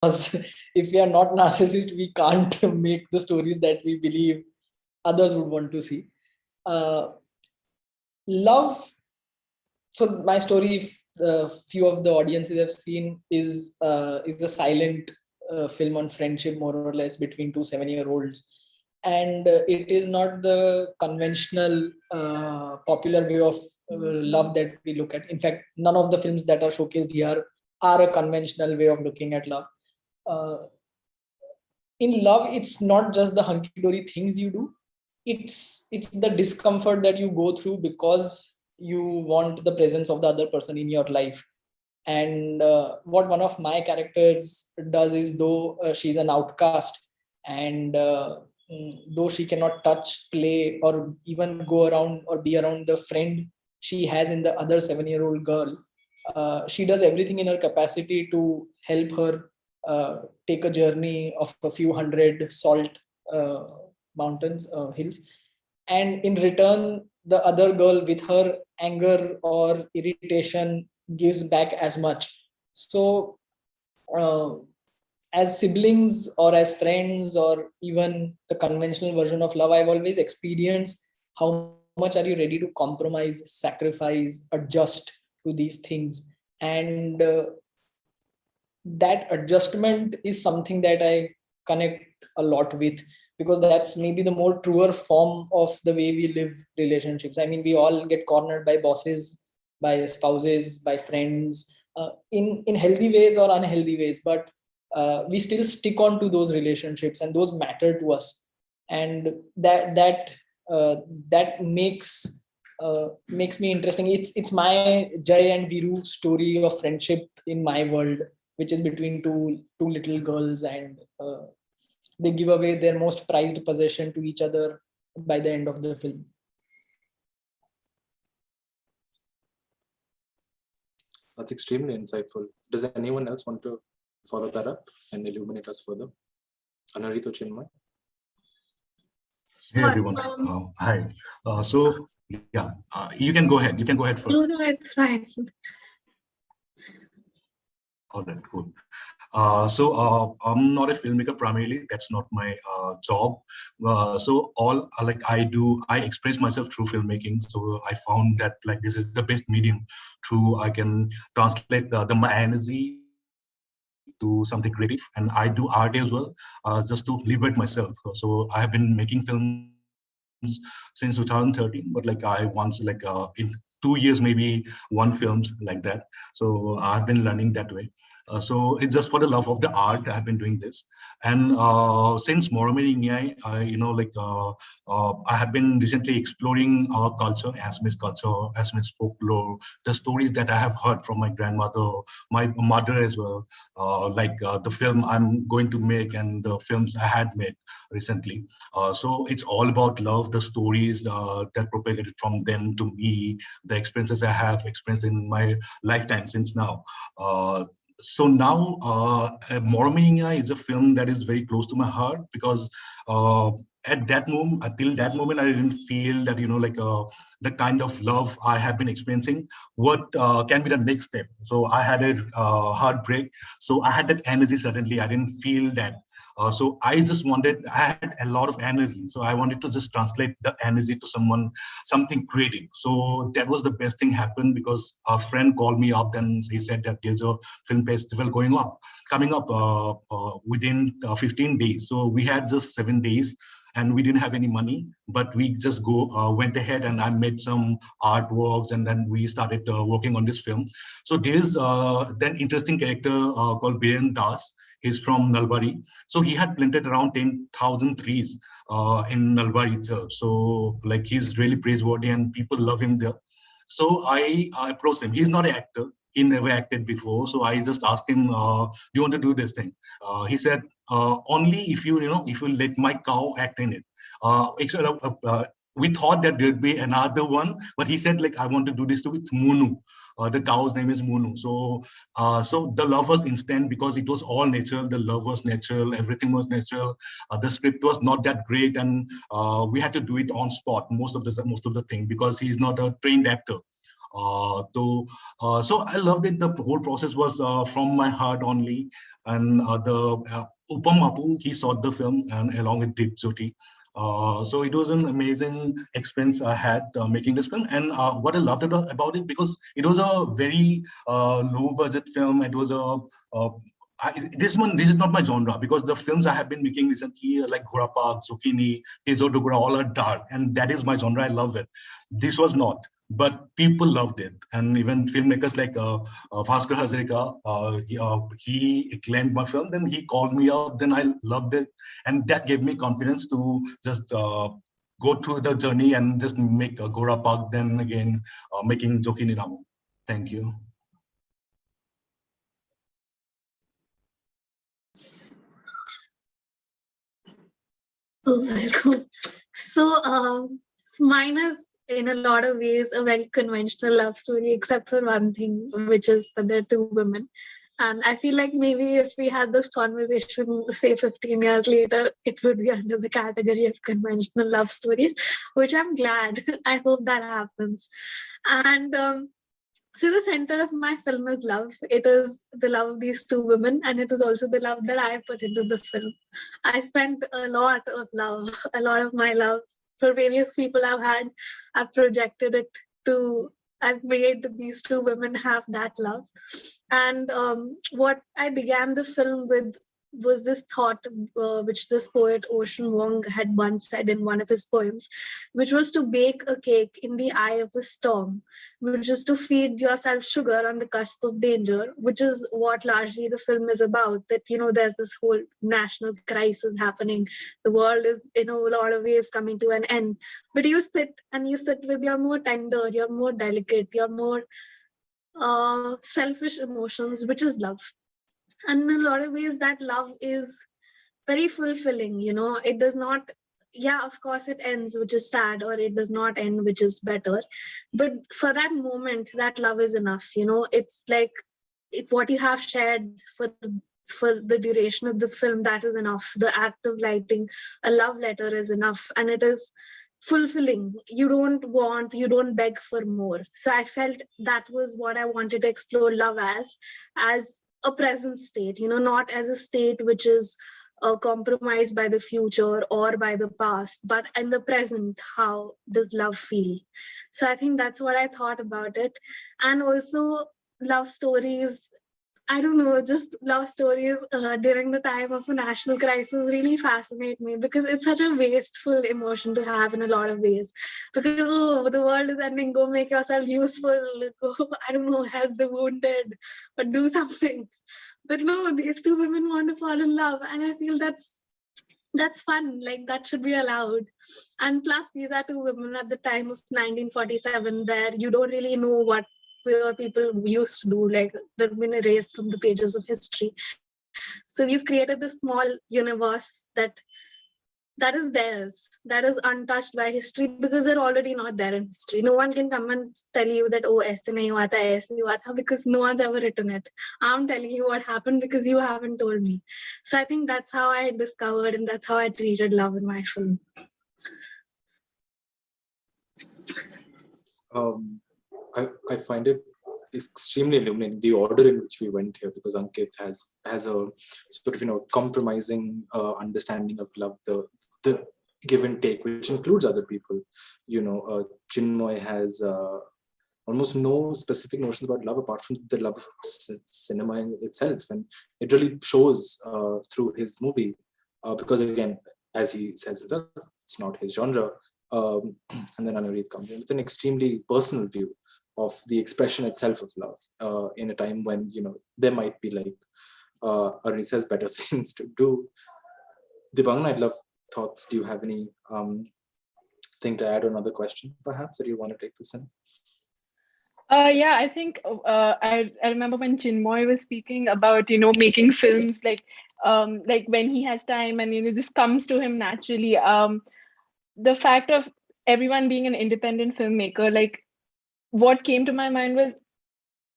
because if we are not narcissist, we can't make the stories that we believe others would want to see. Love. So my story, if few of the audiences have seen, is a silent film on friendship, more or less, between two 7-year-olds, and it is not the conventional popular way of love that we look at. In fact, none of the films that are showcased here are a conventional way of looking at love. Uh, in love, it's not just the hunky-dory things you do, it's the discomfort that you go through because you want the presence of the other person in your life. And what one of my characters does is, though she's an outcast, and though she cannot touch, play, or even go around or be around the friend she has in the other 7-year-old girl, she does everything in her capacity to help her take a journey of a few hundred salt uh, mountains, hills, and in return the other girl, with her anger or irritation, gives back as much. So uh, as siblings or as friends, or even the conventional version of love, I've always experienced how much are you ready to compromise, sacrifice, adjust to these things. And that adjustment is something that I connect a lot with, because that's maybe the more truer form of the way we live relationships. I mean, we all get cornered by bosses, by spouses, by friends, in healthy ways or unhealthy ways, but we still stick on to those relationships, and those matter to us. And uh, that makes me interesting. It's my Jay and Viru story of friendship in my world, which is between two little girls, and they give away their most prized possession to each other by the end of the film. That's extremely insightful. Does anyone else want to follow that up and illuminate us further? Anarit or Chinmay? Hey everyone. Hi. So yeah, you can go ahead. You can go ahead first. No, it's fine. All right, cool. I'm not a filmmaker primarily. That's not my job. So all like I express myself through filmmaking. So I found that like this is the best medium through I can translate my energy to something creative, and I do art as well, just to liberate myself. So I have been making films since 2013, but like I once in 2 years maybe one films like that. So I've been learning that way. So it's just for the love of the art I've been doing this. And since Moromiri Nyai, I have been recently exploring our culture, Assamese folklore, the stories that I have heard from my grandmother, my mother as well, the film I'm going to make and the films I had made recently. So it's all about love, the stories that propagated from them to me, the experiences I have experienced in my lifetime since now. So now, Moromiri is a film that is very close to my heart because at that moment, until that moment, I didn't feel that, the kind of love I have been experiencing, what can be the next step. So I had a heartbreak. So I had that energy suddenly. I didn't feel that. So I had a lot of energy. So I wanted to just translate the energy to something creative. So that was the best thing happened because a friend called me up and he said that there's a film festival coming up within 15 days. So we had just 7 days and we didn't have any money, but we just went ahead and I made some artworks and then we started working on this film. So there's then interesting character called Biren Das. He's from Nalbari. So he had planted around 10,000 trees in Nalbari itself. So like he's really praiseworthy and people love him there. So I approached him. He's not an actor. He never acted before. So I just asked him, do you want to do this thing? He said, only if you let my cow act in it. We thought that there'd be another one, but he said like, I want to do this with Munu. The cow's name is Munu. So the love was instant because it was all natural. The love was natural. Everything was natural. The script was not that great, and we had to do it on spot most of the thing because he's not a trained actor. So I loved it. The whole process was from my heart only. And Upam Apu, he saw the film, and along with Deep Jyoti. So it was an amazing experience I had making this film. And what I loved about it, because it was a very low budget film. It was this is not my genre, because the films I have been making recently, like Ghora Park, Zucchini, Tejo Dugura, all are dark, and that is my genre. I love it. This was not, but people loved it, and even filmmakers like Bhaskar Hazarika, he acclaimed my film. Then he called me up. Then I loved it, and that gave me confidence to just go through the journey and just make Ghora Park. Then again, making Zucchini Namu. Thank you. Oh, welcome. So mine is in a lot of ways a very conventional love story, except for one thing, which is that they're two women. And I feel like maybe if we had this conversation, say 15 years later, it would be under the category of conventional love stories, which I'm glad. I hope that happens. And so the center of my film is love. It is the love of these two women, and it is also the love that I put into the film. I spent a lot of love, a lot of my love for various people I've had. I've projected it to, I've made these two women have that love. And what I began the film with was this thought, which this poet Ocean Vuong had once said in one of his poems, which was to bake a cake in the eye of a storm, which is to feed yourself sugar on the cusp of danger, which is what largely the film is about. That, you know, there's this whole national crisis happening. The world is, in a lot of ways, coming to an end. But you sit with your more tender, your more delicate, your more selfish emotions, which is love. And in a lot of ways, that love is very fulfilling. You know, it does not, yeah, of course it ends, which is sad, or it does not end, which is better. But for that moment, that love is enough. You know, it's like what you have shared for the duration of the film, that is enough. The act of writing a love letter is enough, and it is fulfilling. You don't beg for more. So I felt that was what I wanted to explore love as a present state, you know, not as a state which is compromised by the future or by the past, but in the present, how does love feel? So I think that's what I thought about it. And also love stories, I don't know, just love stories during the time of a national crisis really fascinate me, because it's such a wasteful emotion to have in a lot of ways. Because, oh, the world is ending, go make yourself useful, go, I don't know, help the wounded, but do something. But no, these two women want to fall in love, and I feel that's fun. Like, that should be allowed. And plus, these are two women at the time of 1947, where you don't really know what people used to do, like they've been erased from the pages of history. So you've created this small universe that is theirs, that is untouched by history, because they're already not there in history. No one can come and tell you that, oh, aise nahi hua tha, aise hua tha, because no one's ever written it. I'm telling you what happened because you haven't told me. So I think that's how I discovered, and that's how I treated love in my film. I find it extremely illuminating, the order in which we went here, because Ankit has a sort of compromising understanding of love, the give and take, which includes other people. Chinmoy has almost no specific notions about love apart from the love of cinema itself, and it really shows through his movie, because again, as he says himself, it's not his genre. And then Anureet comes in with an extremely personal view of the expression itself of love, in a time when there might be, like Anureet says, better things to do. Dipanjan, I'd love thoughts. Do you have any thing to add, or another question perhaps, or do you want to take this in? Yeah, I think I remember when Chinmoy was speaking about making films, like when he has time and this comes to him naturally. The fact of everyone being an independent filmmaker, like what came to my mind was,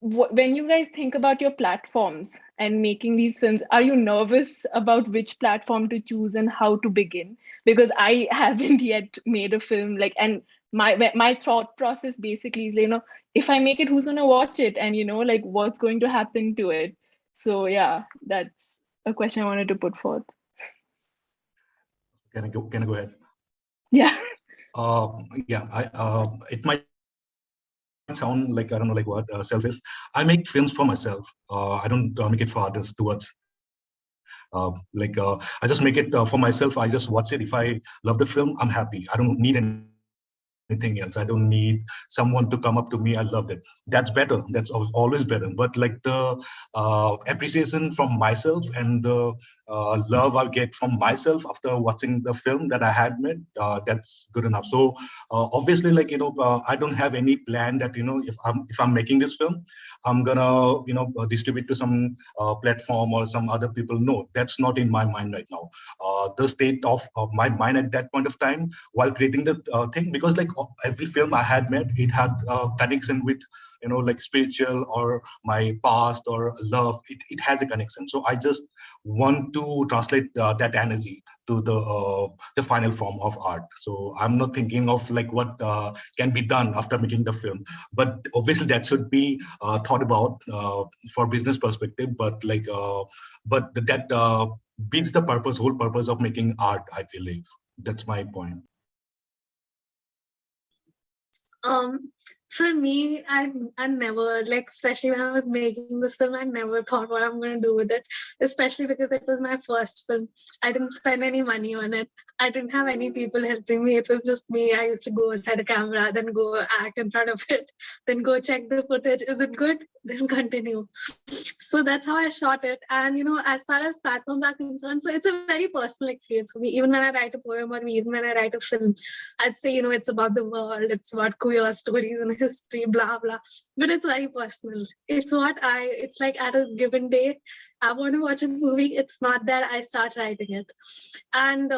when you guys think about your platforms and making these films, are you nervous about which platform to choose and how to begin? Because I haven't yet made a film, and my thought process basically is, if I make it, who's going to watch it, and like what's going to happen to it. So yeah, that's a question I wanted to put forth. Can I go ahead? Yeah. Yeah, it might sound like, I don't know, like what, selfish. I make films for myself. I don't make it for others towards. I just make it for myself. I just watch it. If I love the film, I'm happy. I don't need anything else. I don't need someone to come up to me, I loved it. That's better. That's always better. But like the appreciation from myself and the love I get from myself after watching the film that I had made, that's good enough. So obviously, like, I don't have any plan that, if I'm making this film, I'm gonna, distribute to some platform or some other people. No, that's not in my mind right now. The state of my mind at that point of time while creating the thing, because like every film I had made, it had connection with, like spiritual or my past or love. It has a connection. So I just want to translate that energy to the final form of art. So I'm not thinking of like what can be done after making the film, but obviously that should be thought about for business perspective. But like, but that beats the whole purpose of making art, I believe. That's my point. For me, I never, like, especially when I was making this film, I never thought what I'm going to do with it, especially because it was my first film. I didn't spend any money on it. I didn't have any people helping me. It was just me. I used to go set a camera, then go act in front of it, then go check the footage. Is it good? Then continue. So that's how I shot it. And, as far as platforms are concerned, so it's a very personal experience for me. Even when I write a poem or even when I write a film, I'd say, it's about the world, it's about queer stories and history, blah, blah. But it's very personal. It's like at a given day, I want to watch a movie. It's not that I start writing it. And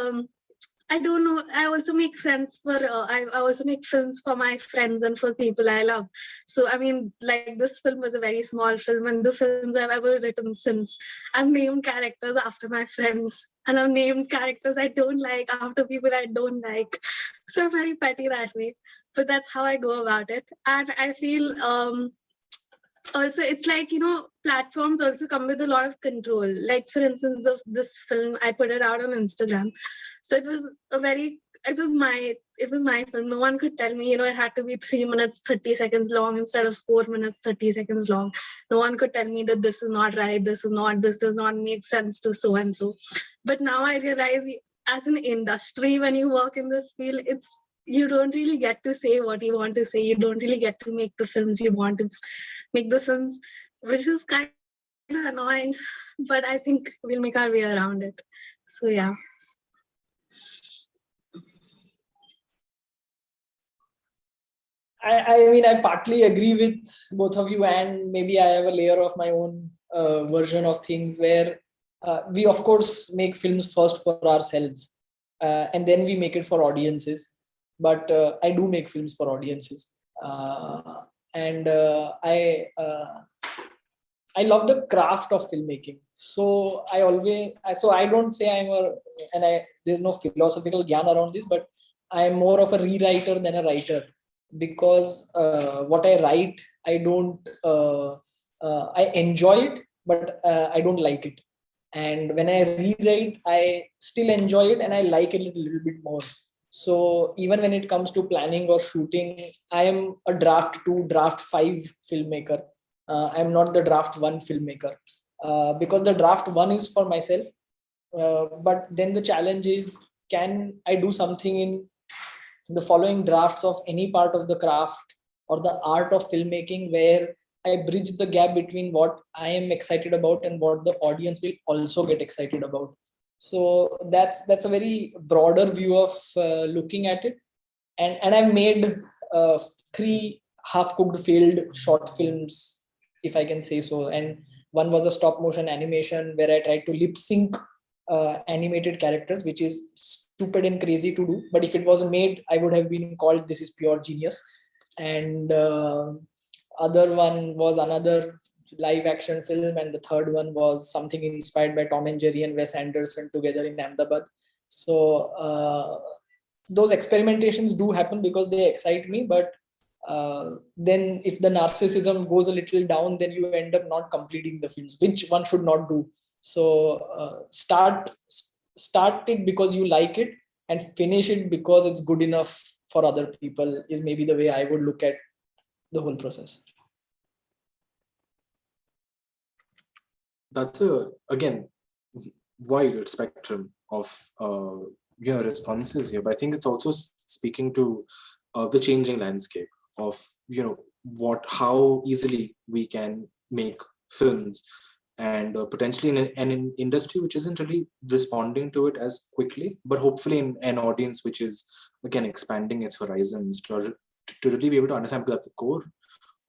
I don't know. I also make I also make films for my friends and for people I love. So, I mean, like this film was a very small film, and the films I've ever written since, I've named characters after my friends, and I've named characters I don't like after people I don't like. So I'm very petty that way, but that's how I go about it. And I feel also it's like, platforms also come with a lot of control. Like, for instance, this film, I put it out on Instagram, so it was my film. No one could tell me, it had to be 3 minutes 30 seconds long instead of 4 minutes 30 seconds long. No one could tell me that this is not right, this does not make sense to so and so. But now I realize, as an industry, when you work in this field, you don't really get to say what you want to say. You don't really get to make the films you want to make the films, which is kind of annoying, but I think we'll make our way around it. So yeah. I mean, I partly agree with both of you, and maybe I have a layer of my own version of things where we, of course, make films first for ourselves, and then we make it for audiences. But I do make films for audiences, and I love the craft of filmmaking. So I don't say there's no philosophical gyan around this, but I'm more of a rewriter than a writer, because what I write, I enjoy it, but I don't like it. And when I rewrite, I still enjoy it and I like it a little bit more. So even when it comes to planning or shooting, I am a draft 2, draft 5 filmmaker. I'm not the draft 1 filmmaker, because the draft 1 is for myself. But then the challenge is, can I do something in the following drafts of any part of the craft or the art of filmmaking where I bridge the gap between what I am excited about and what the audience will also get excited about. So that's a very broader view of looking at it. And I've made 3 half-cooked failed short films, if I can say so. And one was a stop motion animation where I tried to lip sync animated characters, which is stupid and crazy to do. But if it was made, I would have been called, this is pure genius. And other one was another live action film, and the third one was something inspired by Tom and Jerry and Wes Anderson together in Ahmedabad. So those experimentations do happen because they excite me, but then if the narcissism goes a little down, then you end up not completing the films, which one should not do. So start it because you like it, and finish it because it's good enough for other people, is maybe the way I would look at the whole process. That's a, again, wide spectrum of responses here, but I think it's also speaking to the changing landscape of how easily we can make films, and potentially in an industry which isn't really responding to it as quickly, but hopefully in an audience which is again expanding its horizons to really be able to understand, because at the core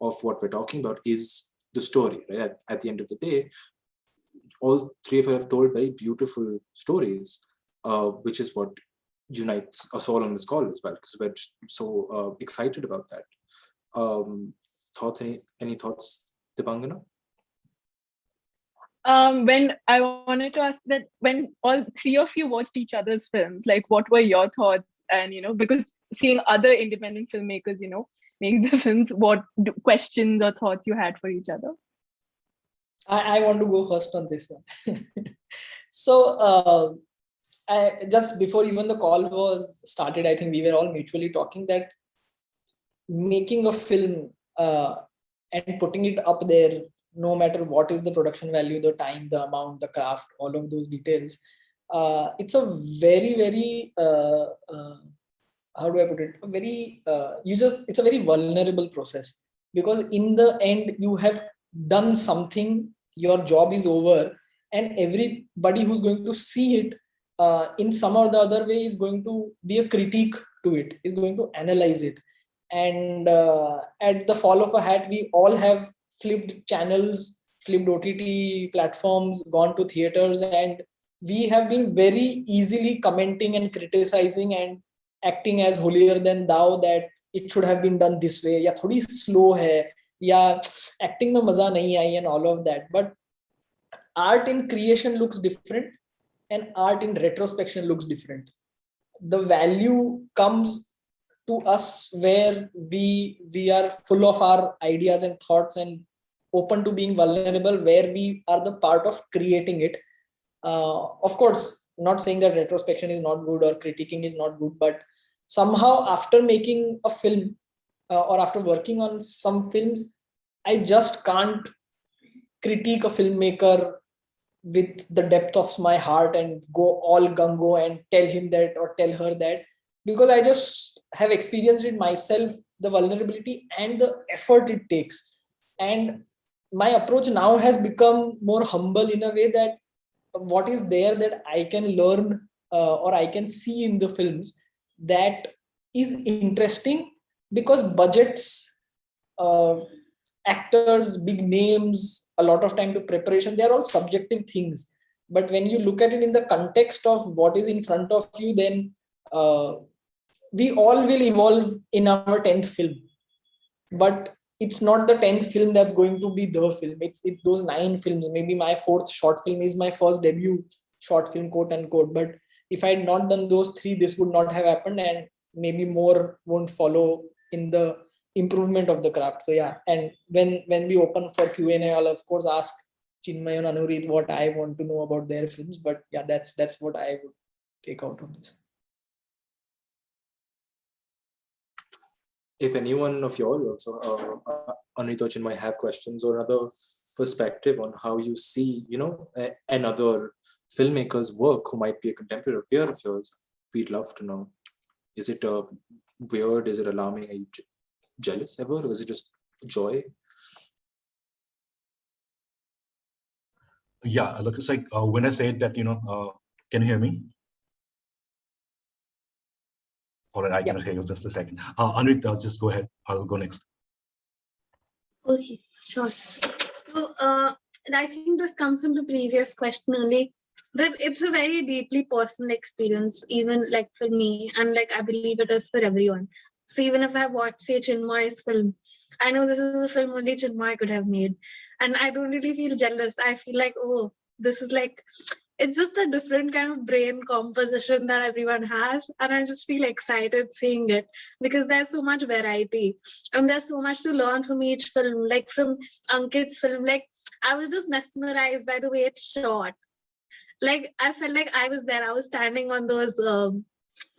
of what we're talking about is the story, right? At the end of the day, all three of us have told very beautiful stories, which is what unites us all on this call as well, because we're so excited about that. Thoughts? Any thoughts, Dibangana? When I wanted to ask that, when all three of you watched each other's films, like what were your thoughts? And because seeing other independent filmmakers, make the films, what questions or thoughts you had for each other? I want to go first on this one. So just before even the call was started, I think we were all mutually talking that making a film and putting it up there, no matter what is the production value, the time, the amount, the craft, all of those details, it's a very, very how do I put it? It's a very vulnerable process, because in the end you have done something, your job is over, and everybody who's going to see it in some or the other way is going to be a critique to it, is going to analyze it. And at the fall of a hat, we all have flipped channels, flipped OTT platforms, gone to theaters, and we have been very easily commenting and criticizing and acting as holier than thou, that it should have been done this way, ya thodi slow hai, ya acting mein maza nahi aayi, and all of that. But art in creation looks different, and art in retrospection looks different. The value comes to us where we are full of our ideas and thoughts and open to being vulnerable, where we are the part of creating it. Of course, not saying that retrospection is not good or critiquing is not good, but somehow after making a film or after working on some films, I just can't critique a filmmaker with the depth of my heart and go all gung-ho and tell him that or tell her that, because I just have experienced it myself, the vulnerability and the effort it takes. And my approach now has become more humble in a way, that what is there that I can learn or I can see in the films that is interesting, because budgets, actors, big names, a lot of time to preparation, they're all subjective things. But when you look at it in the context of what is in front of you, then we all will evolve in our 10th film. But it's not the 10th film that's going to be the film. It's those 9 films. Maybe my 4th short film is my first debut short film, quote unquote. But if I had not done those 3, this would not have happened, and maybe more won't follow in the improvement of the craft. So yeah, and when we open for Q&A, I'll of course ask Chinmay and Anurit what I want to know about their films. But yeah, that's what I would take out of this. If anyone of you all also, Anurit or Chinmay, have questions or another perspective on how you see, another filmmaker's work who might be a contemporary or peer of yours, we'd love to know. Is it weird? Is it alarming? Are you jealous ever, or is it just joy? Yeah, look, it's like when I said that, can you hear me? All right, I cannot hear you, just a second. Anurit, just go ahead. I'll go next. Okay, sure. So I think this comes from the previous question only, that it's a very deeply personal experience, even like for me, and like I believe it is for everyone. So even if I watch, say, Chinmay's film, I know this is a film only Chinmay could have made, and I don't really feel jealous. I feel like, oh, this is like it's just a different kind of brain composition that everyone has. And I just feel excited seeing it because there's so much variety and there's so much to learn from each film. Like from Ankit's film, like I was just mesmerized by the way it's shot. Like I felt like I was there. I was standing on those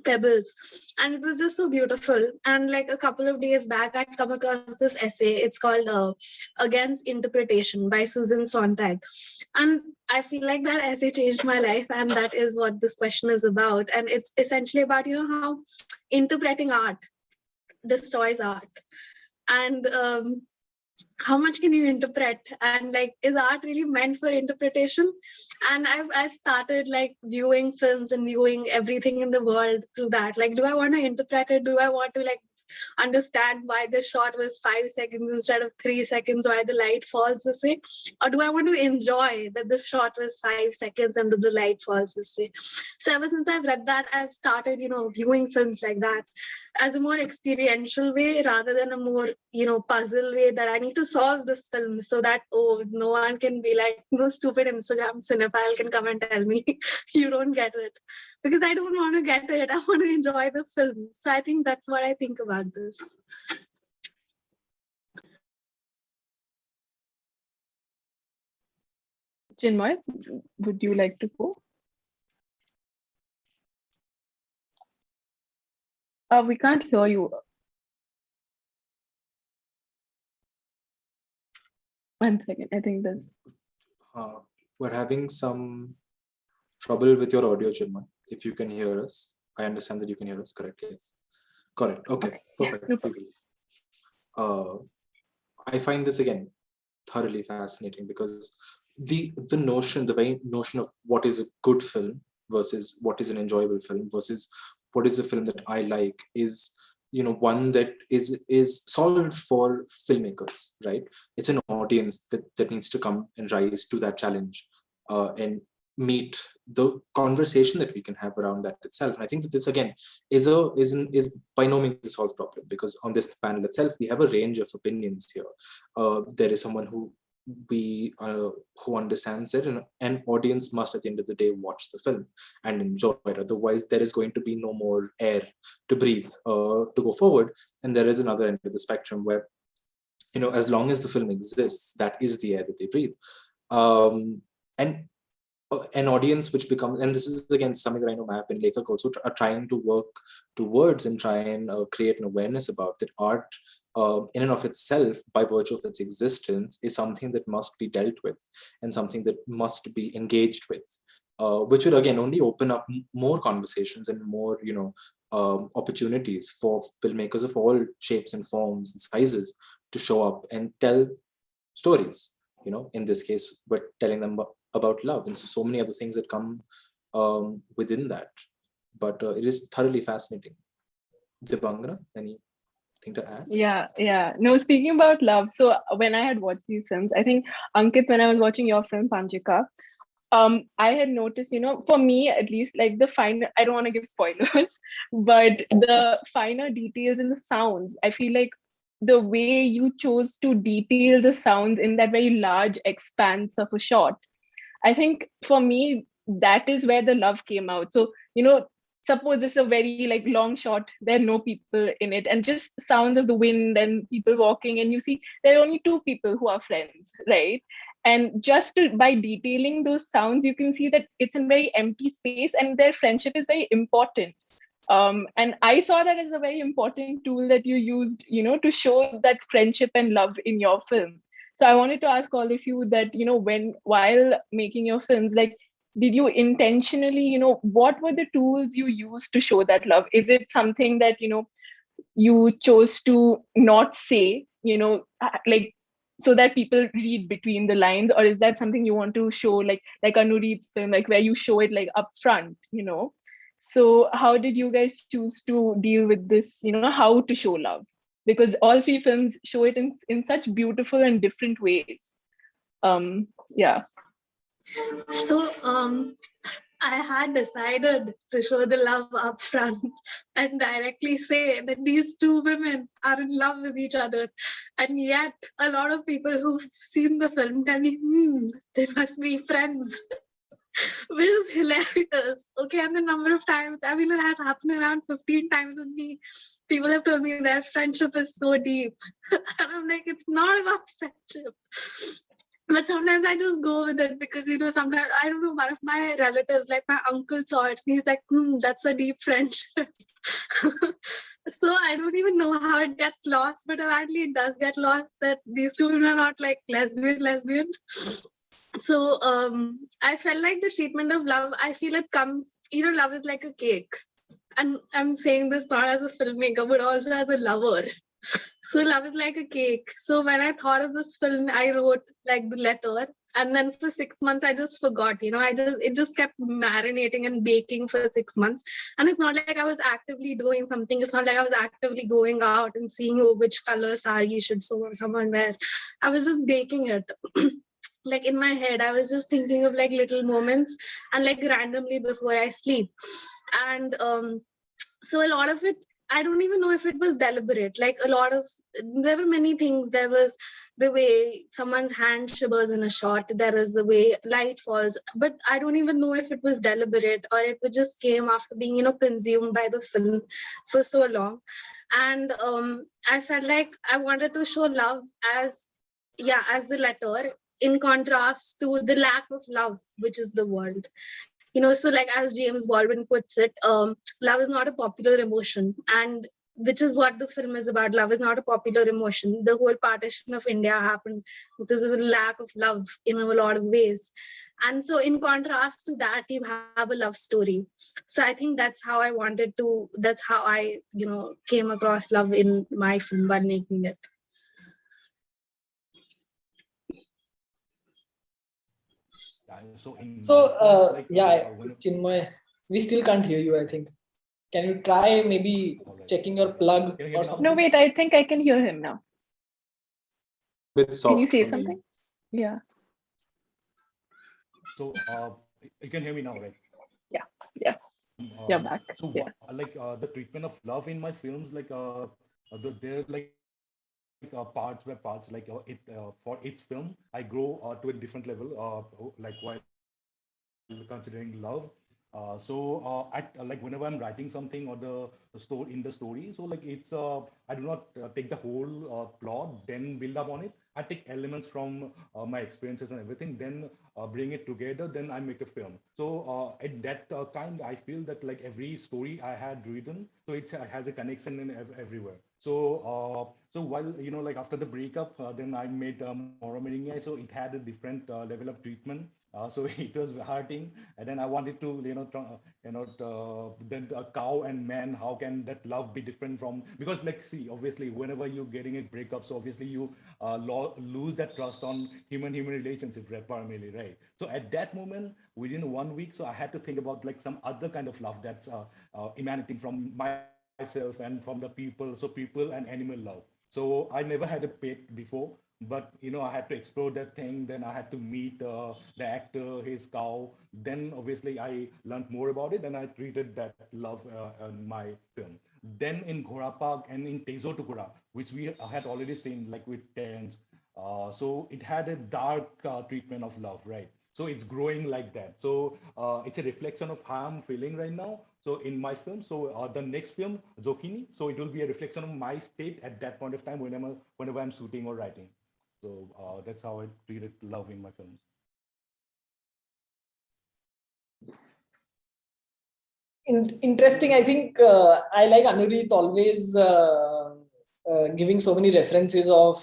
pebbles, and it was just so beautiful. And like a couple of days back, I'd come across this essay. It's called Against Interpretation by Susan Sontag, and I feel like that essay changed my life, and that is what this question is about. And it's essentially about, you know, how interpreting art destroys art, and how much can you interpret, and like is art really meant for interpretation? And I've started like viewing films and viewing everything in the world through that. Like, do I want to interpret it? Do I want to like understand why the shot was 5 seconds instead of 3 seconds, why the light falls this way? Or do I want to enjoy that the shot was 5 seconds and that the light falls this way? So ever since I've read that, I've started, you know, viewing films like that as a more experiential way rather than a more, you know, puzzle way that I need to solve this film so that, oh, no one can be like, no stupid Instagram cinephile can come and tell me you don't get it. Because I don't want to get it. I want to enjoy the film. So I think that's what I think about this. Chinmoy, would you like to go? We can't hear you. One second, I think there's... We're having some trouble with your audio, Chinmoy. If you can hear us, I understand that you can hear us, correct? Yes. Correct. Okay, perfect. No problem. I find this again thoroughly fascinating because the very notion of what is a good film versus what is an enjoyable film versus what is a film that I like is, you know, one that is solved for filmmakers, right? It's an audience that needs to come and rise to that challenge and meet the conversation that we can have around that itself. And I think that this again is by no means a solved problem, because on this panel itself we have a range of opinions here. There is someone who understands it, and an audience must at the end of the day watch the film and enjoy it. Otherwise there is going to be no more air to breathe to go forward. And there is another end of the spectrum where, you know, as long as the film exists, that is the air that they breathe. And an audience which becomes, and this is again something that I know Map and Lekak also are trying to work towards and try and create an awareness about, that art in and of itself, by virtue of its existence, is something that must be dealt with and something that must be engaged with, which will again only open up more conversations and more, you know, opportunities for filmmakers of all shapes and forms and sizes to show up and tell stories. You know, in this case, we're telling them about love, and so many other things that come within that. But it is thoroughly fascinating. Dibangana, anything to add? Yeah. No, speaking about love, so when I had watched these films, I think, Ankit, when I was watching your film Panchika, I had noticed, you know, for me at least, like the finer, I don't want to give spoilers, but the finer details in the sounds, I feel like the way you chose to detail the sounds in that very large expanse of a shot, I think for me, that is where the love came out. So, you know, suppose this is a very like long shot, there are no people in it, and just sounds of the wind and people walking, and you see there are only two people who are friends, right? And just by detailing those sounds, you can see that it's a very empty space and their friendship is very important. And I saw that as a very important tool that you used, you know, to show that friendship and love in your film. So I wanted to ask all of you that, you know, while making your films, like, did you intentionally, you know, what were the tools you used to show that love? Is it something that, you know, you chose to not say, you know, like, so that people read between the lines, or is that something you want to show, like Anudeep's film, like where you show it like up front, you know? So how did you guys choose to deal with this, you know, how to show love? Because all three films show it in such beautiful and different ways. Yeah. So I had decided to show the love up front and directly say that these two women are in love with each other. And yet a lot of people who've seen the film tell me, they must be friends. which is hilarious. Okay, and the number of times, I mean, it has happened around 15 times with me. People have told me that friendship is so deep. And I'm like, it's not about friendship. But sometimes I just go with it because, sometimes, I don't know, one of my relatives, like my uncle saw it. And he's like, that's a deep friendship. So I don't even know how it gets lost, but apparently it does get lost that these two women are not like lesbian. So I felt like the treatment of love, I feel it comes, love is like a cake. And I'm saying this not as a filmmaker, but also as a lover. So love is like a cake. So when I thought of this film, I wrote like the letter, and then for 6 months I just forgot. It just kept marinating and baking for 6 months. And it's not like I was actively doing something. It's not like I was actively going out and seeing which color sari should someone wear. I was just baking it. Like in my head, I was just thinking of like little moments and like randomly before I sleep. And so a lot of it, I don't even know if it was deliberate. Like there were many things. There was the way someone's hand shivers in a shot. There is the way light falls. But I don't even know if it was deliberate or it just came after being, consumed by the film for so long. And I felt like I wanted to show love as the letter, in contrast to the lack of love, which is the world. So like as James Baldwin puts it, love is not a popular emotion, and which is what the film is about. Love is not a popular emotion. The whole partition of India happened because of the lack of love in a lot of ways. And so in contrast to that, you have a love story. So I think that's how I came across love in my film while making it. Chinmay, we still can't hear you, I think. Can you try maybe checking your plug or something? No, wait, I think I can hear him now. Bit soft. Can you say something? Yeah. So you can hear me now, right? Yeah. You're back. So yeah. The treatment of love in my films, there parts where parts for each film I grow to a different level, while considering love. Whenever I'm writing something or the story in the story, so it's I do not take the whole plot then build up on it. I take elements from my experiences and everything, then bring it together, then I make a film. So at that time, I feel that like every story I had written, so it has a connection in everywhere. So while after the breakup, then I made Mora Meringai, so it had a different level of treatment. So it was hurting, and then I wanted to, then a cow and man, how can that love be different from? Because see, obviously, whenever you're getting a breakup, so obviously you lose that trust on human relationship, primarily, right? So at that moment, within 1 week, so I had to think about some other kind of love that's emanating from myself and from the people. So people and animal love. So I never had a pet before, but I had to explore that thing. Then I had to meet the actor, his cow. Then obviously I learned more about it, and I treated that love in my film. Then in Ghora Park and in Tezo Tukura, which we had already seen, like with Terence, so it had a dark treatment of love, right? So it's growing like that. So it's a reflection of how I'm feeling right now. So in my film, so the next film, Zokini, so it will be a reflection of my state at that point of time whenever I'm shooting or writing. So that's how I treated love in my films. Interesting. I think I like Anurit always giving so many references of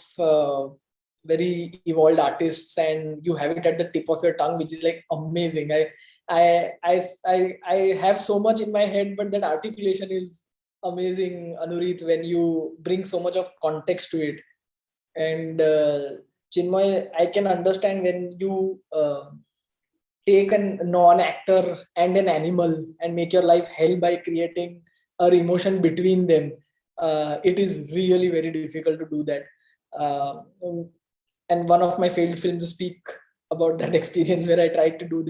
very evolved artists, and you have it at the tip of your tongue, which is like amazing. I have so much in my head, but that articulation is amazing, Anurit, when you bring so much of context to it. And Chinmay, I can understand when you take a non-actor and an animal and make your life hell by creating a emotion between them. It is really very difficult to do that. And one of my failed films speak about that experience where I tried to do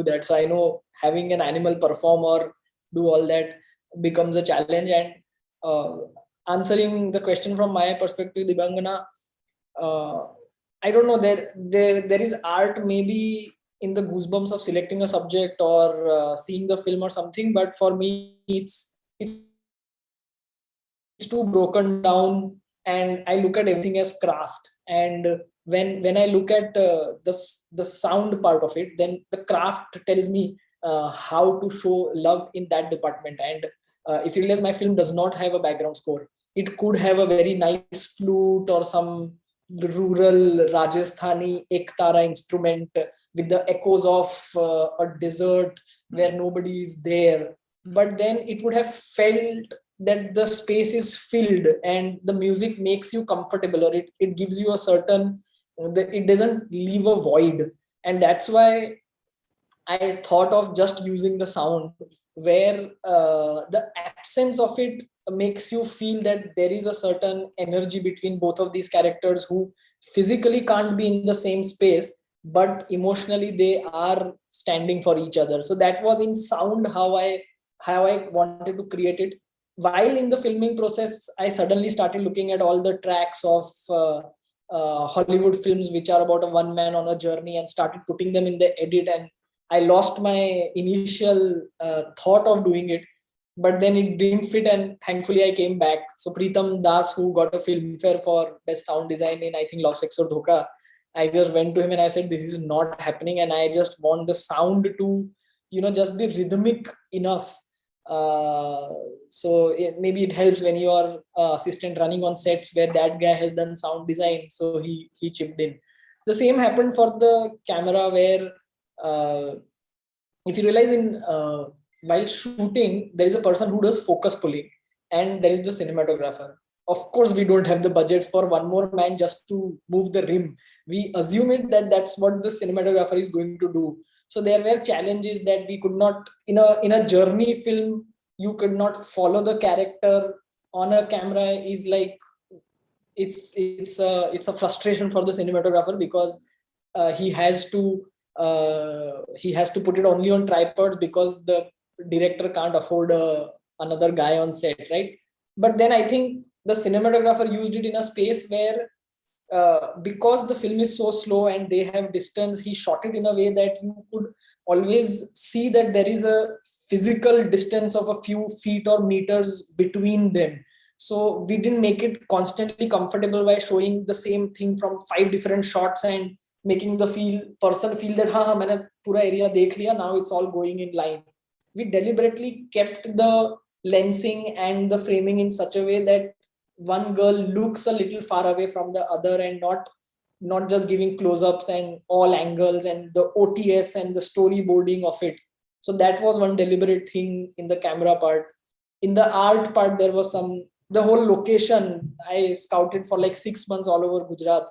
that. So I know having an animal perform or do all that becomes a challenge. And answering the question from my perspective, Dibangana, I don't know, there is art maybe in the goosebumps of selecting a subject or seeing the film or something. But for me, it's too broken down, and I look at everything as craft. And when I look at the sound part of it, then the craft tells me how to show love in that department. And if you realize, my film does not have a background score. It could have a very nice flute or some rural Rajasthani ektara instrument with the echoes of a desert where nobody is there. But then it would have felt that the space is filled and the music makes you comfortable, or it gives you a certain, it doesn't leave a void. And that's why I thought of just using the sound, where the absence of it makes you feel that there is a certain energy between both of these characters who physically can't be in the same space, but emotionally they are standing for each other. So that was in sound how I wanted to create it. While in the filming process, I suddenly started looking at all the tracks of Hollywood films which are about a one man on a journey, and started putting them in the edit. And I lost my initial thought of doing it, but then it didn't fit, and thankfully I came back. So Pritam Das, who got a Filmfare for best sound design in, I think, Love, Sex or Dhoka, I just went to him and I said, this is not happening, and I just want the sound to, just be rhythmic enough. So maybe it helps when you are assistant running on sets where that guy has done sound design, so he chipped in. The same happened for the camera, where if you realize, in while shooting, there is a person who does focus pulling, and there is the cinematographer. Of course, we don't have the budgets for one more man just to move the rim. We assume it that that's what the cinematographer is going to do. So there were challenges that we could not, in a journey film, you could not follow the character on a camera. Is like, it's a frustration for the cinematographer, because he has to put it only on tripods because the director can't afford another guy on set, right? But then I think the cinematographer used it in a space where, because the film is so slow and they have distance, he shot it in a way that you could always see that there is a physical distance of a few feet or meters between them. So we didn't make it constantly comfortable by showing the same thing from 5 different shots and making the person feel that ha maine pura area dekh liya, now it's all going in line. We deliberately kept the lensing and the framing in such a way that one girl looks a little far away from the other, and not just giving close-ups and all angles and the OTS and the storyboarding of it. So that was one deliberate thing in the camera part. In the art part, there was the whole location I scouted for like 6 months all over Gujarat,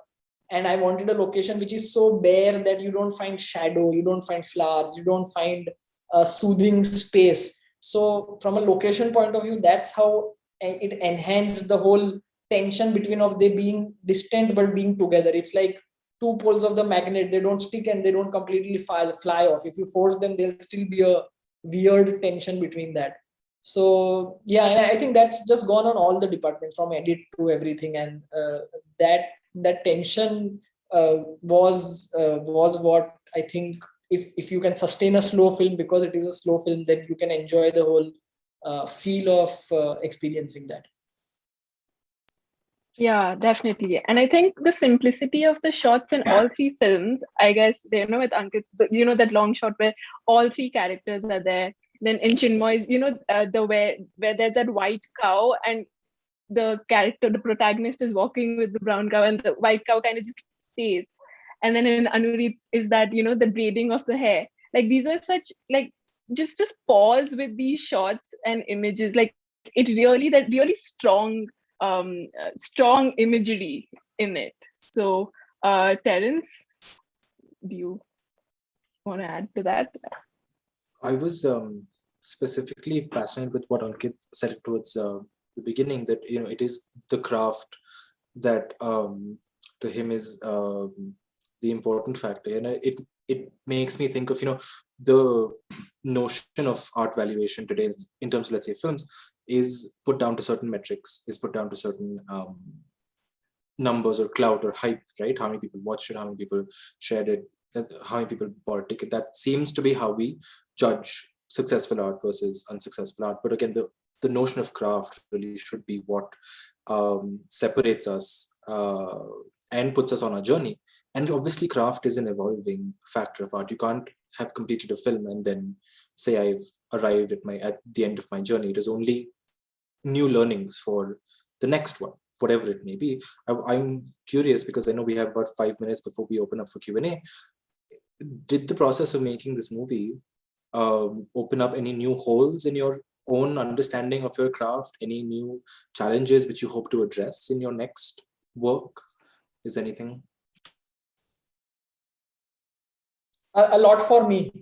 and I wanted a location which is so bare that you don't find shadow, you don't find flowers, you don't find a soothing space. So from a location point of view, that's how it enhanced the whole tension between of they being distant but being together. It's like two poles of the magnet. They don't stick and they don't completely fly off. If you force them, there'll still be a weird tension between that. So yeah, and I think that's just gone on all the departments from edit to everything. And that tension was what I think, if you can sustain a slow film, because it is a slow film, then you can enjoy the whole feel of experiencing that. Yeah, definitely. And I think the simplicity of the shots in all three films, I guess, with Ankit, that long shot where all three characters are there. Then in Chinmoy's, the where there's that white cow and the protagonist is walking with the brown cow and the white cow kind of just stays. And then in Anurit's is that, the braiding of the hair. Like these are such, like, just pause with these shots and images. Like it really, that really strong imagery in it. So Terence, do you want to add to that? I was specifically fascinated with what Ankit said towards the beginning, that it is the craft that to him is the important factor, and it makes me think of the notion of art valuation today in terms of, let's say, films, is put down to certain metrics, is put down to certain numbers or clout or hype, right? How many people watched it, how many people shared it, how many people bought a ticket. That seems to be how we judge successful art versus unsuccessful art. But again, the notion of craft really should be what separates us and puts us on our journey. And obviously, craft is an evolving factor of art. You can't have completed a film and then say I've arrived at the end of my journey. It is only new learnings for the next one, whatever it may be. I'm curious because I know we have about 5 minutes before we open up for Q&A. Did the process of making this movie open up any new holes in your own understanding of your craft? Any new challenges which you hope to address in your next work? Is anything? A lot for me.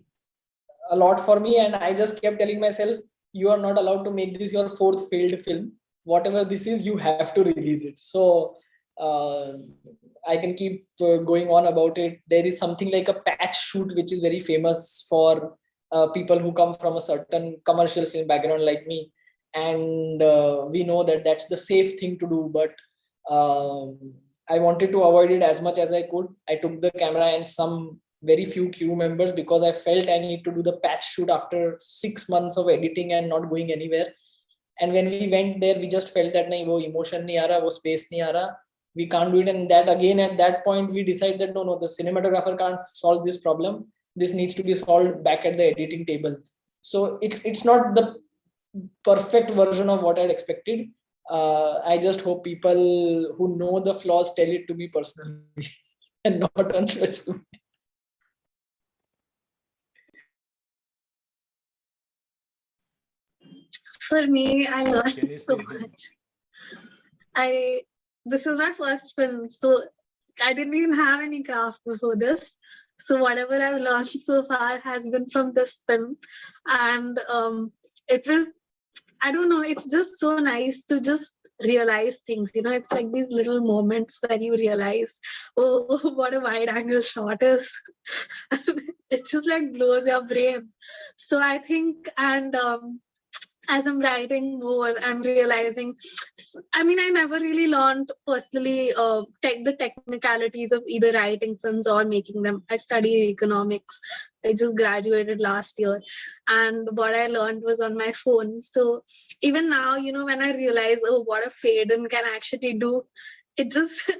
And I just kept telling myself, you are not allowed to make this your 4th failed film. Whatever this is, you have to release it. So I can keep going on about it. There is something like a patch shoot, which is very famous for people who come from a certain commercial film background like me. And we know that that's the safe thing to do. But I wanted to avoid it as much as I could. I took the camera and some very few crew members because I felt I need to do the patch shoot after 6 months of editing and not going anywhere. And when we went there, we just felt that nahi, wo emotion nahi aa raha, wo space nahi aa raha. We can't do it. And that again, at that point, we decided that no, the cinematographer can't solve this problem. This needs to be solved back at the editing table. So it's not the perfect version of what I'd expected. I just hope people who know the flaws tell it to me personally and not on social media. For me, I learned so much. This is my first film, so I didn't even have any craft before this. So whatever I've learned so far has been from this film. And it was, I don't know, it's just so nice to just realize things. It's like these little moments where you realize, oh, what a wide angle shot is. It just like blows your brain. So I think, and as I'm writing more, I'm realizing, I never really learned personally the technicalities of either writing films or making them. I studied economics. I just graduated last year. And what I learned was on my phone. So even now, when I realize, oh, what a fade-in can actually do, it just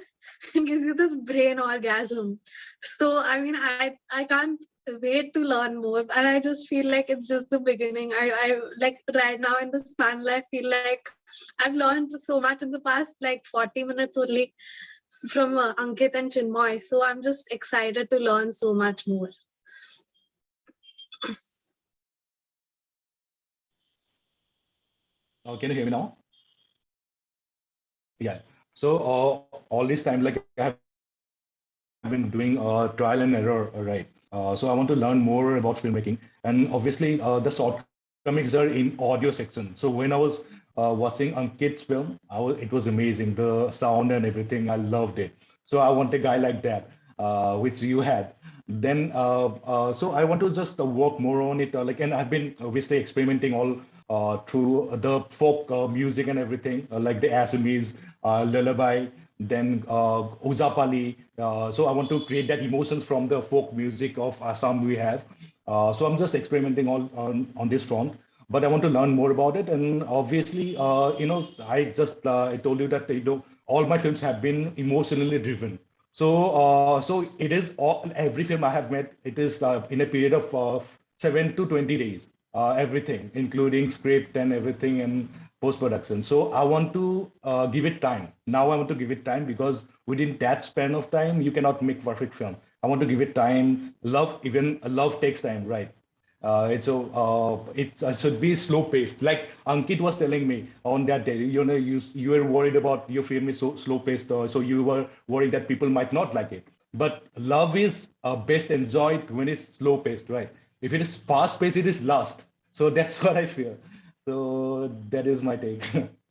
gives you this brain orgasm. So, I can't wait to learn more, and I just feel like it's just the beginning. I like right now in this panel, I feel like I've learned so much in the past like 40 minutes only from Ankit and Chinmoy. So I'm just excited to learn so much more. Can you hear me now? Yeah. So all this time, like I have been doing trial and error, right? So I want to learn more about filmmaking, and obviously the shortcomings are in audio section. So when I was watching Ankit's film, it was amazing, the sound and everything. I loved it. So I want a guy like that, which you had. Then so I want to just work more on it. And I've been obviously experimenting all through the folk music and everything, like the Assamese lullaby, then Ujapali. So I want to create that emotions from the folk music of Assam we have. So I'm just experimenting all on this front, but I want to learn more about it. And obviously, I told you that all my films have been emotionally driven. So so it is every film I have made. It is in a period of 7 to 20 days. Everything, including script and everything and post-production. So I want to give it time. Now I want to give it time because within that span of time, you cannot make perfect film. I want to give it time. Love takes time, right? It should be slow paced. Like Ankit was telling me on that day, you were worried about your film is so slow paced, so you were worried that people might not like it. But love is best enjoyed when it's slow paced, right? If it is fast paced, it is lost. So that's what I fear. So that is my take.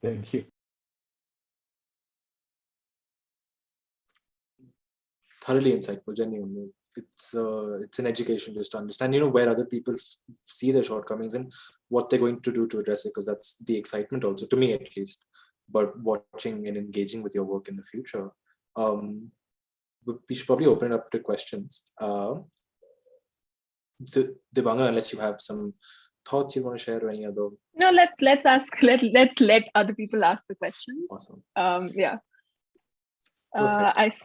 Thank you. Thoroughly insightful, genuinely. It's an education just to understand, where other people see their shortcomings and what they're going to do to address it, because that's the excitement also, to me at least, but watching and engaging with your work in the future. we should probably open it up to questions. Dibanga, unless you have some thoughts you want to share or any other. No, let's ask. Let's let other people ask the questions. Awesome. Yeah. Perfect.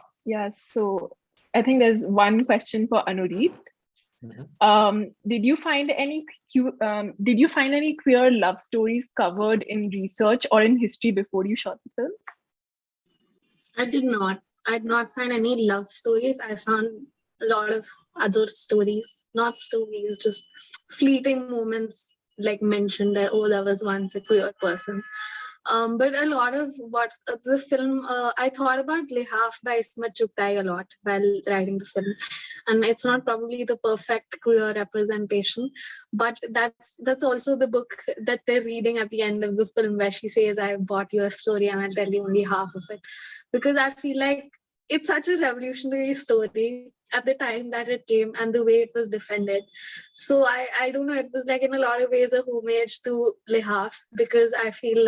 So I think there's one question for Anudeep. Did you find any queer love stories covered in research or in history before you shot the film? I did not. I did not find any love stories. I found a lot of other stories, not stories, just fleeting moments, like mentioned that, oh, there was once a queer person. But a lot of what the film, I thought about Lehaf by Ismat Chugtai a lot while writing the film. And it's not probably the perfect queer representation, but that's also the book that they're reading at the end of the film, where she says, I bought you a story and I'll tell you only half of it. Because I feel like it's such a revolutionary story at the time that it came and the way it was defended. So I don't know, it was like in a lot of ways a homage to Lehaf, because I feel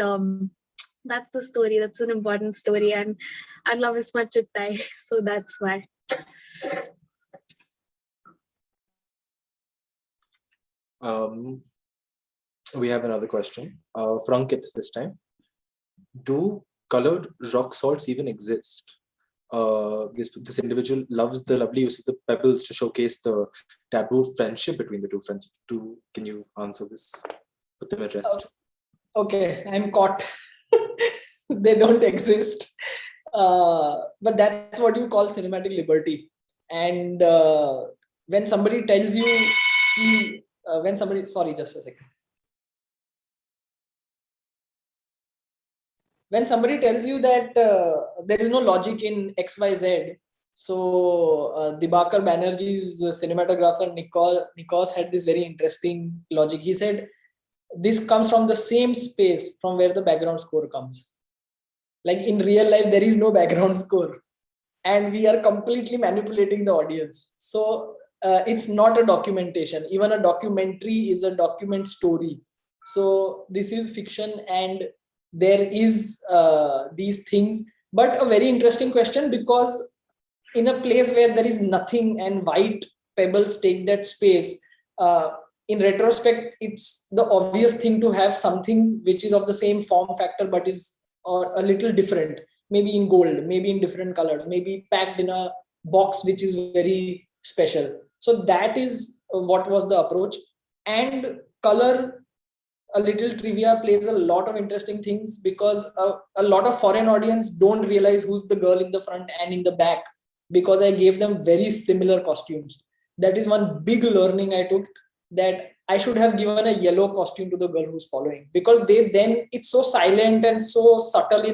that's the story, that's an important story, and I love Ismat Chugtai, so that's why. We have another question from Ankit this time. Do colored rock salts even exist? This individual loves the lovely use of the pebbles to showcase the taboo friendship between the two friends. Can you answer this? Put them at rest. Okay, I'm caught. They don't exist. But that's what you call cinematic liberty. And when somebody tells you, sorry, just a second. When somebody tells you that there is no logic in XYZ, so Dibakar Banerjee's cinematographer Nikos had this very interesting logic. He said, this comes from the same space from where the background score comes. Like in real life, there is no background score, and we are completely manipulating the audience. So it's not a documentation. Even a documentary is a document story. So this is fiction, and there is these things. But a very interesting question, because in a place where there is nothing and white pebbles take that space, in retrospect, it's the obvious thing to have something which is of the same form factor but is a little different, maybe in gold, maybe in different colors, maybe packed in a box which is very special. So that is what was the approach. And color, a little trivia, plays a lot of interesting things, because a lot of foreign audience don't realize who's the girl in the front and in the back, because I gave them very similar costumes. That is one big learning I took, that I should have given a yellow costume to the girl who's following, because it's so silent and so subtle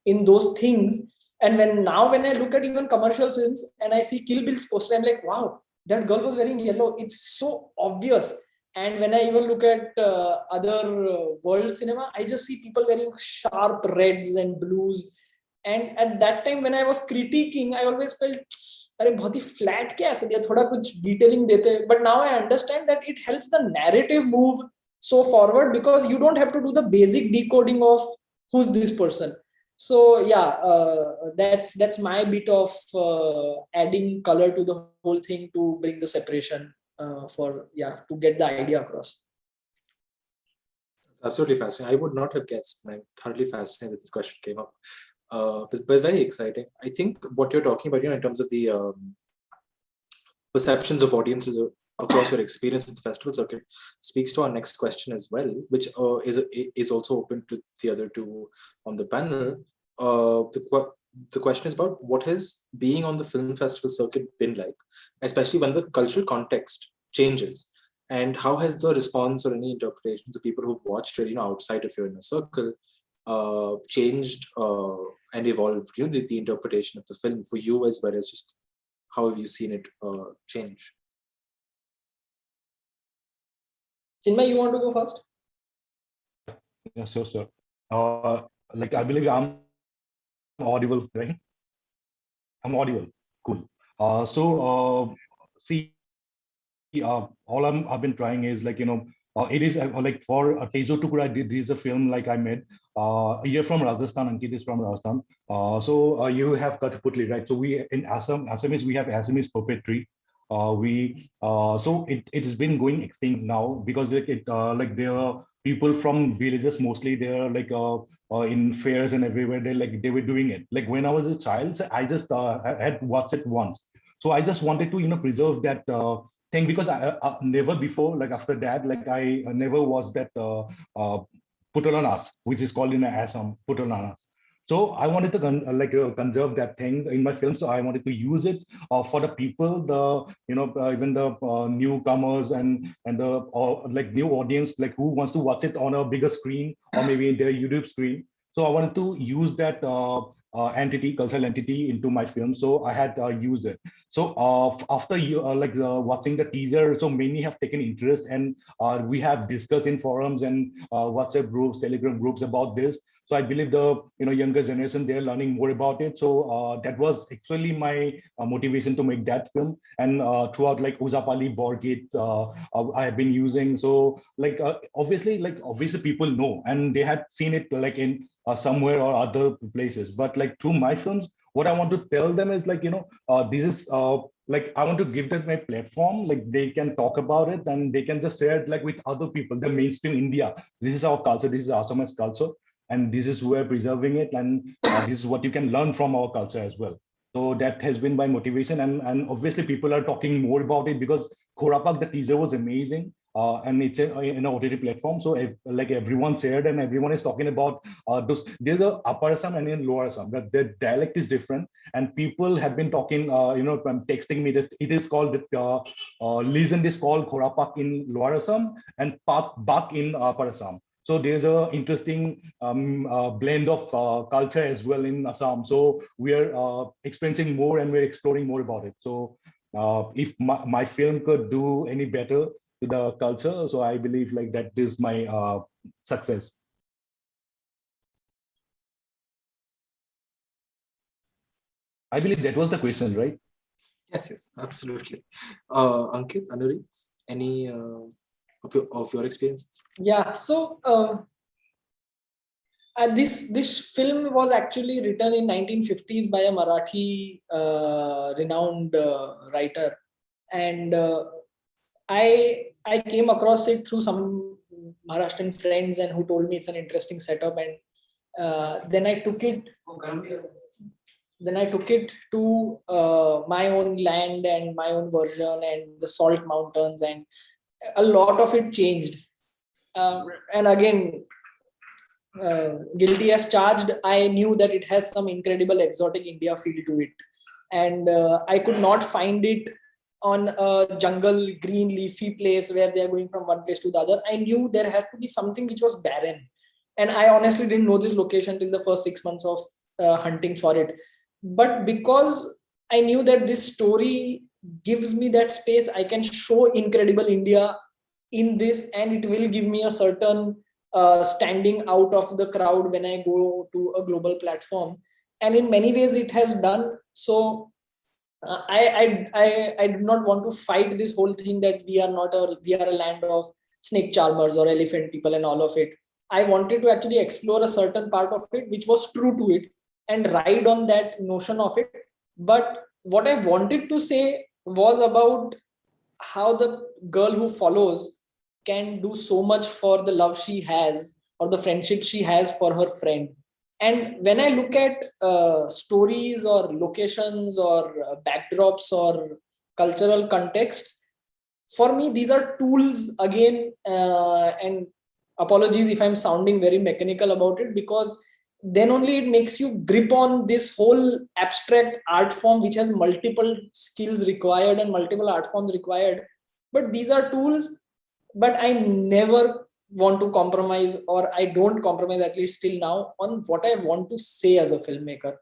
in those things. And when I look at even commercial films and I see Kill Bill's poster, I'm like, wow, that girl was wearing yellow. It's so obvious. And when I even look at other world cinema, I just see people wearing sharp reds and blues. And at that time, when I was critiquing, I always felt, अरे बहुत ही flat क्या ऐसे दिया, थोड़ा कुछ detailing देते. But now I understand that it helps the narrative move so forward, because you don't have to do the basic decoding of who's this person. So yeah, that's my bit of adding color to the whole thing to bring the separation to get the idea across. Absolutely fascinating. I would not have guessed. I'm thoroughly fascinated that this question came up. But very exciting. I think what you're talking about, in terms of the perceptions of audiences across your experience with the festival circuit, speaks to our next question as well, which is also open to the other two on the panel. The question is about what has being on the film festival circuit been like, especially when the cultural context changes, and how has the response or any interpretations of people who've watched it, outside of your inner circle, changed and evolved, the interpretation of the film for you, as well as just how have you seen it change? Chinmay, you want to go first? Yeah, sure. I believe I'm audible, right? I'm audible. Cool. See, all I've been trying is It is like for Tejo Tukura, this is a film like I made. You're from Rajasthan, Ankit is from Rajasthan. So you have Kathaputli, right? So we in Assamese, we have Assamese puppetry. So it has been going extinct now because like there are people from villages mostly. They are like in fairs and everywhere. They were doing it. Like when I was a child, so I just had watched it once. So I just wanted to preserve that thing because I never before, like after that, like I never watched that Putalanas, which is called in Assam Putalanas. So I wanted to conserve that thing in my film. So I wanted to use it for the people, even the newcomers and the like new audience, like who wants to watch it on a bigger screen or maybe in their YouTube screen. So I wanted to use that cultural entity into my film. So I had used it. So after you watching the teaser, so many have taken interest, and we have discussed in forums and WhatsApp groups, Telegram groups about this. So I believe the younger generation, they're learning more about it. So that was actually my motivation to make that film. And throughout like Uzapali, Borgit, I have been using. So obviously people know and they had seen it like in somewhere or other places. But like through my films, what I want to tell them is this is like I want to give them a platform, like they can talk about it and they can just share it like with other people, the mainstream India. This is our culture, this is Assamese culture, and this is where preserving it, and this is what you can learn from our culture as well. So that has been my motivation, and obviously people are talking more about it because Khorapak, the teaser was amazing. And it's in an OTT platform, so like everyone shared and everyone is talking about those. There's a Upper Assam and in Lower Assam, that the dialect is different, and people have been talking, texting me that it is called Listen is called Khorapak in Lower Assam and Bak in Upper Assam. So there's a interesting blend of culture as well in Assam. So we are experiencing more and we're exploring more about it. So if my film could do any better to the culture, so I believe like that is my success. I believe that was the question, right? Yes, absolutely. Ankit, Anurit, any of your experiences? Yeah, so this film was actually written in 1950s by a Marathi renowned writer, and I came across it through some Maharashtrian friends and who told me it's an interesting setup, and then I took it. Then I took it to my own land and my own version and the Salt Mountains, and a lot of it changed. And again, guilty as charged, I knew that it has some incredible exotic India feel to it, and I could not find it on a jungle, green, leafy place where they are going from one place to the other. I knew there had to be something which was barren, and I honestly didn't know this location till the first 6 months of hunting for it. But because I knew that this story gives me that space, I can show incredible India in this, and it will give me a certain standing out of the crowd when I go to a global platform. And in many ways it has done so. I do not want to fight this whole thing that we are a land of snake charmers or elephant people and all of it. I wanted to actually explore a certain part of it which was true to it and ride on that notion of it. But what I wanted to say was about how the girl who follows can do so much for the love she has or the friendship she has for her friend. And when I look at stories or locations or backdrops or cultural contexts, for me, these are tools again, and apologies if I'm sounding very mechanical about it, because then only it makes you grip on this whole abstract art form, which has multiple skills required and multiple art forms required. But these are tools, but I never want to compromise, or I don't compromise, at least till now, on what I want to say as a filmmaker.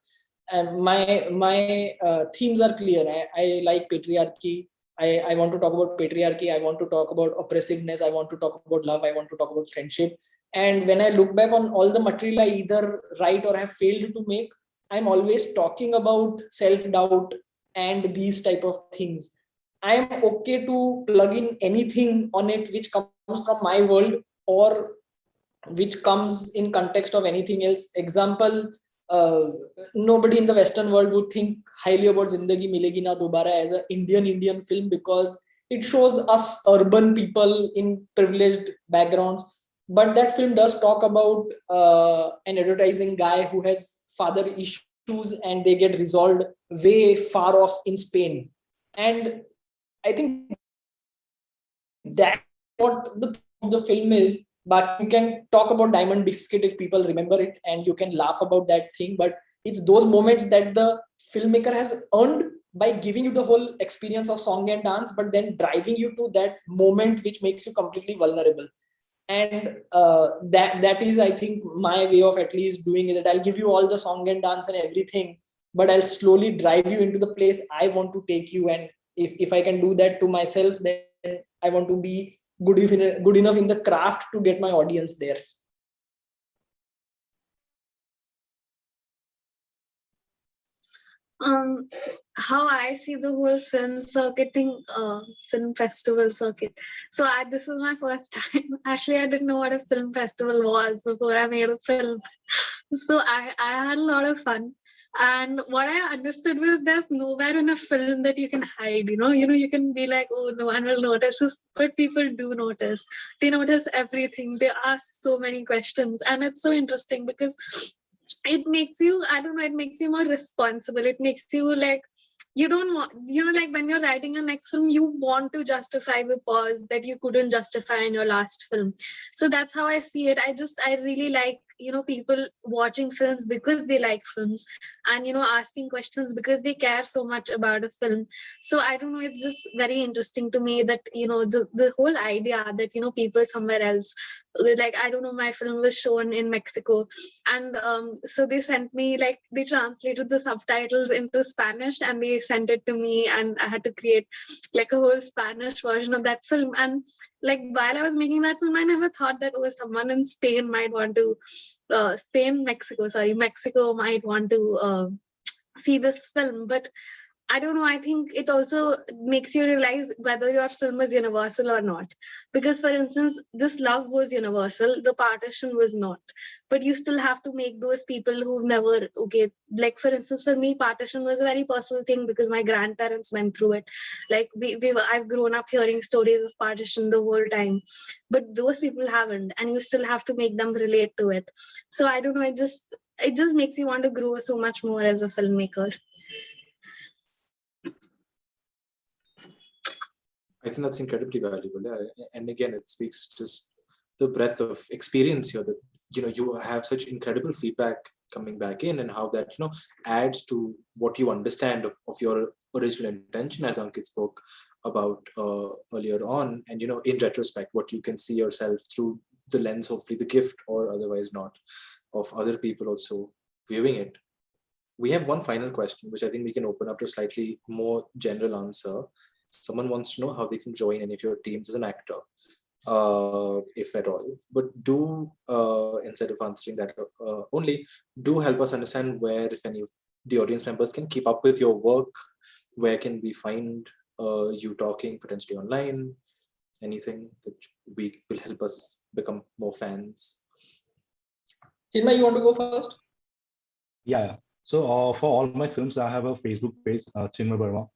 And my themes are clear. I like patriarchy. I want to talk about patriarchy. I want to talk about oppressiveness. I want to talk about love. I want to talk about friendship. And when I look back on all the material I either write or have failed to make, I'm always talking about self-doubt and these type of things. I am okay to plug in anything on it which comes from my world or which comes in context of anything else. Example, nobody in the Western world would think highly about Zindagi Milegi Na Dobara as an Indian film because it shows us urban people in privileged backgrounds. But that film does talk about an advertising guy who has father issues and they get resolved way far off in Spain. And I think that's what the film is. But you can talk about Diamond Biscuit if people remember it, and you can laugh about that thing. But it's those moments that the filmmaker has earned by giving you the whole experience of song and dance, but then driving you to that moment which makes you completely vulnerable. And that is, I think, my way of at least doing it. That I'll give you all the song and dance and everything, but I'll slowly drive you into the place I want to take you. And if I can do that to myself, then I want to be good enough in the craft to get my audience there. How I see the whole film circuit thing, film festival circuit. So this is my first time. Actually, I didn't know what a film festival was before I made a film. So I had a lot of fun. And what I understood was there's nowhere in a film that you can hide, you can be like, oh, no one will notice, but people do notice. They notice everything. They ask so many questions. And it's so interesting because it makes you, I don't know, it makes you more responsible. It makes you like, you don't want, like when you're writing your next film, you want to justify the pause that you couldn't justify in your last film. So that's how I see it. I really like, people watching films because they like films and, asking questions because they care so much about a film. So I don't know, it's just very interesting to me that, the whole idea that, people somewhere else, like, I don't know, my film was shown in Mexico. And so they sent me, like, they translated the subtitles into Spanish and they sent it to me, and I had to create like a whole Spanish version of that film. And like while I was making that film, I never thought that someone in Spain might want to Mexico might want to see this film. But I don't know, I think it also makes you realize whether your film is universal or not. Because for instance, this love was universal, the partition was not. But you still have to make those people who've never, like for instance, for me, partition was a very personal thing because my grandparents went through it. Like I've grown up hearing stories of partition the whole time. But those people haven't, and you still have to make them relate to it. So I don't know, it just makes you want to grow so much more as a filmmaker. I think that's incredibly valuable. Yeah. And again, it speaks just the breadth of experience here that, you have such incredible feedback coming back in, and how that, adds to what you understand of your original intention, as Ankit spoke about earlier on. And, in retrospect, what you can see yourself through the lens, hopefully the gift or otherwise not, of other people also viewing it. We have one final question, which I think we can open up to a slightly more general answer. Someone wants to know how they can join any of your teams as an actor, if at all. But do, instead of answering that only, do help us understand where, if any of the audience members can keep up with your work. Where can we find you talking potentially online? Anything that will help us become more fans? Chinmay, you want to go first? Yeah. So for all my films, I have a Facebook page, Chinmay Verma,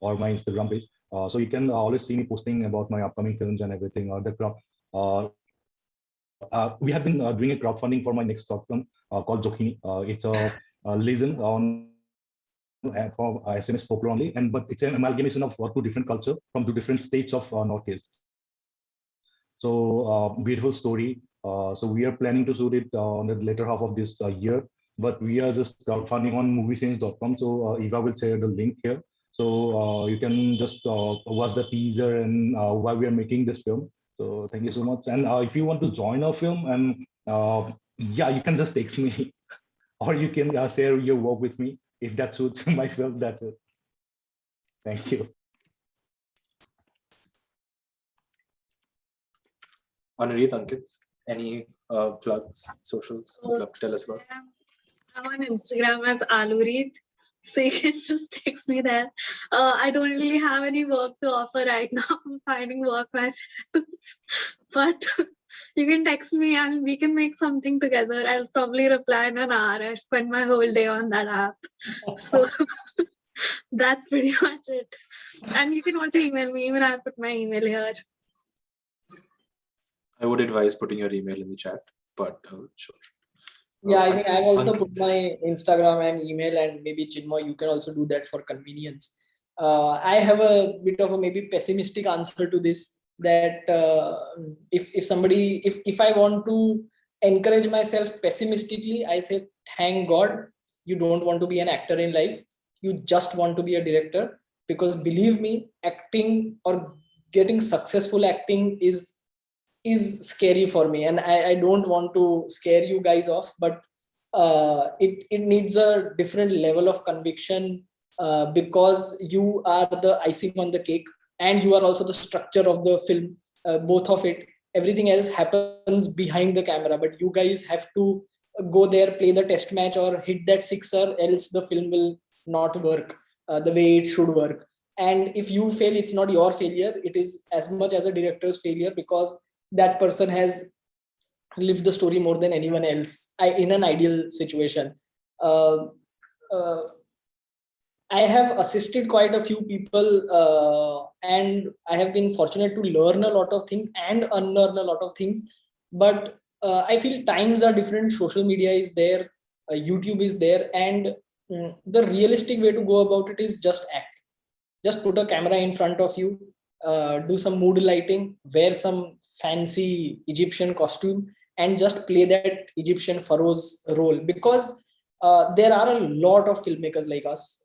or my Instagram page. So you can always see me posting about my upcoming films and everything. We have been doing a crowdfunding for my next short film called Jokhini. It's a legend on for SMS folklore only, but it's an amalgamation of two different culture from two different states of Northeast. So beautiful story. So we are planning to shoot it on the later half of this year, but we are just crowdfunding on moviescenes.com. So Eva will share the link here. So you can just watch the teaser and why we are making this film. So thank you so much. And if you want to join our film, and yeah, you can just text me, or you can share your work with me. If that suits my film, that's it. Thank you. Anurit, Ankit, any plugs, socials you'd love to tell us about? I'm on Instagram as Alurit. So you can just text me there. I don't really have any work to offer right now. I'm finding work myself. But you can text me and we can make something together. I'll probably reply in an hour. I spend my whole day on that app. So that's pretty much it. And you can also email me. Even I'll put my email here. I would advise putting your email in the chat, but sure. Yeah, I think I've also Ankit. put my Instagram and email, and maybe Chinmoy, you can also do that for convenience. I have a bit of a maybe pessimistic answer to this, that if somebody, if I want to encourage myself pessimistically, I say, thank God you don't want to be an actor in life. You just want to be a director, because believe me, acting or getting successful acting is scary for me, and I don't want to scare you guys off, but it needs a different level of conviction, because you are the icing on the cake, and you are also the structure of the film, both of it. Everything else happens behind the camera, but you guys have to go there, play the test match, or hit that sixer, else the film will not work the way it should work. And if you fail, it's not your failure, it is as much as a director's failure, because that person has lived the story more than anyone else, in an ideal situation. Uh, uh, I have assisted quite a few people, and I have been fortunate to learn a lot of things and unlearn a lot of things. But I feel times are different. Social media is there, YouTube is there, and the realistic way to go about it is just act. Just put a camera in front of you, do some mood lighting, wear some fancy Egyptian costume, and just play that Egyptian pharaoh's role. Because there are a lot of filmmakers like us,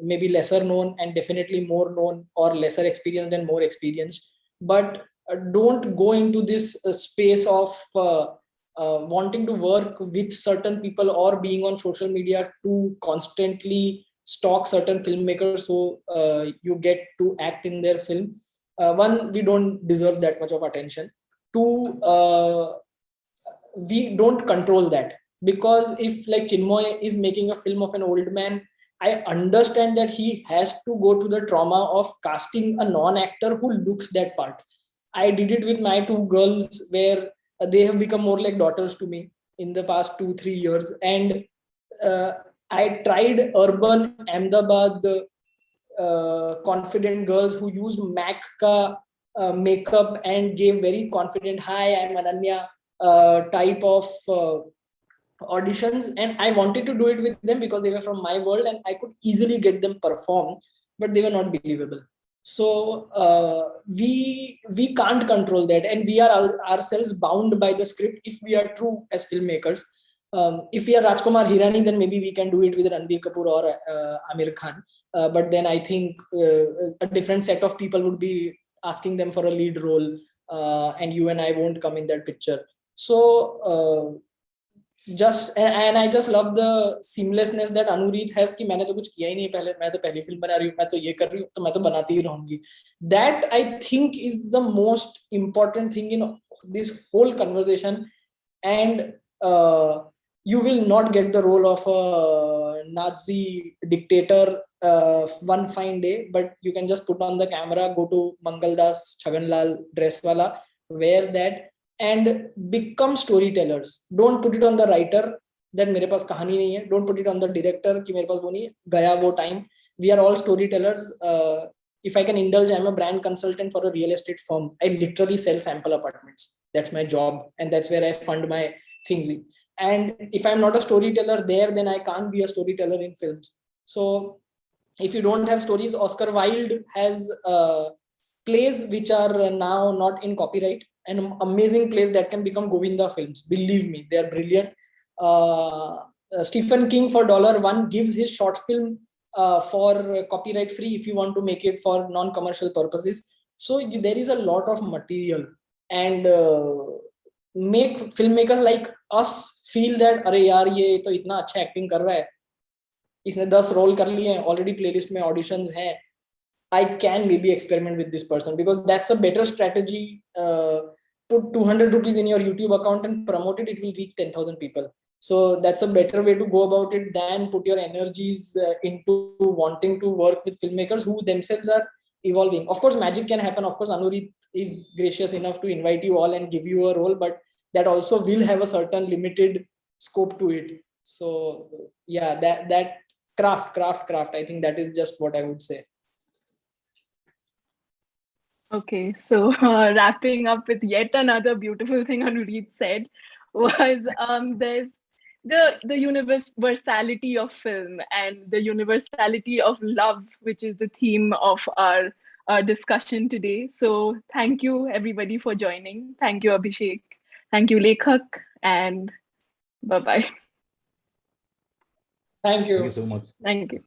maybe lesser known and definitely more known, or lesser experienced and more experienced. But don't go into this space of wanting to work with certain people or being on social media to constantly stalk certain filmmakers, so you get to act in their film. One, we don't deserve that much of attention. Two, we don't control that, because if like Chinmoy is making a film of an old man, I understand that he has to go to the trauma of casting a non-actor who looks that part. I did it with my two girls, where they have become more like daughters to me in the past 2-3 years. And I tried urban Ahmedabad confident girls who used MAC ka makeup and gave very confident, hi, I'm Ananya type of auditions. And I wanted to do it with them because they were from my world and I could easily get them perform, but they were not believable. So we can't control that, and we are ourselves bound by the script if we are true as filmmakers. If we are Rajkumar Hirani, then maybe we can do it with Ranbir Kapoor or Amir Khan. But then I think a different set of people would be asking them for a lead role, and you and I won't come in that picture. So and I just love the seamlessness that Anureet has कि मैंने तो कुछ किया ही नहीं पहले, मैं तो पहली फिल्म बना रही हूँ, मैं तो ये कर रही हूँ, तो मैं तो बनाती ही रहूंगी. That I think is the most important thing in this whole conversation. And you will not get the role of a Nazi dictator one fine day, but you can just put on the camera, go to Mangal Das, Chhagan Lal, Dresswala, wear that, and become storytellers. Don't put it on the writer that मेरे पास कहानी नहीं है. Don't put it on the director कि मेरे पास वो नहीं है, गया वो time. We are all storytellers. If I can indulge, I'm a brand consultant for a real estate firm. I literally sell sample apartments. That's my job, and that's where I fund my things. And if I'm not a storyteller there, then I can't be a storyteller in films. So if you don't have stories, Oscar Wilde has plays which are now not in copyright, and amazing plays that can become Govinda films. Believe me, they are brilliant. Stephen King for $1 gives his short film for copyright free if you want to make it for non-commercial purposes. So there is a lot of material, and make filmmakers like us feel that अरे यार ये तो इतना अच्छा acting कर रहा है, इसने 10 रोल कर लिए हैं, ऑलरेडी प्लेलिस्ट में ऑडिशंस हैं, I can maybe experiment with this person, because that's a better strategy. Put 200 rupees in your YouTube account and promote it. It will reach 10,000 people. So that's a better way to go about it than put your energies into wanting to work with filmmakers who themselves are evolving. Of course, magic can happen. Of course, Anurit is gracious enough to invite you all and give you a role, but that also will have a certain limited scope to it. So yeah, that craft. I think that is just what I would say. Okay, so wrapping up with yet another beautiful thing Anurit said was there's the universality of film and the universality of love, which is the theme of our discussion today. So thank you everybody for joining. Thank you Abhishek. Thank you Lekhak, and bye bye. Thank you. Thank you so much. Thank you.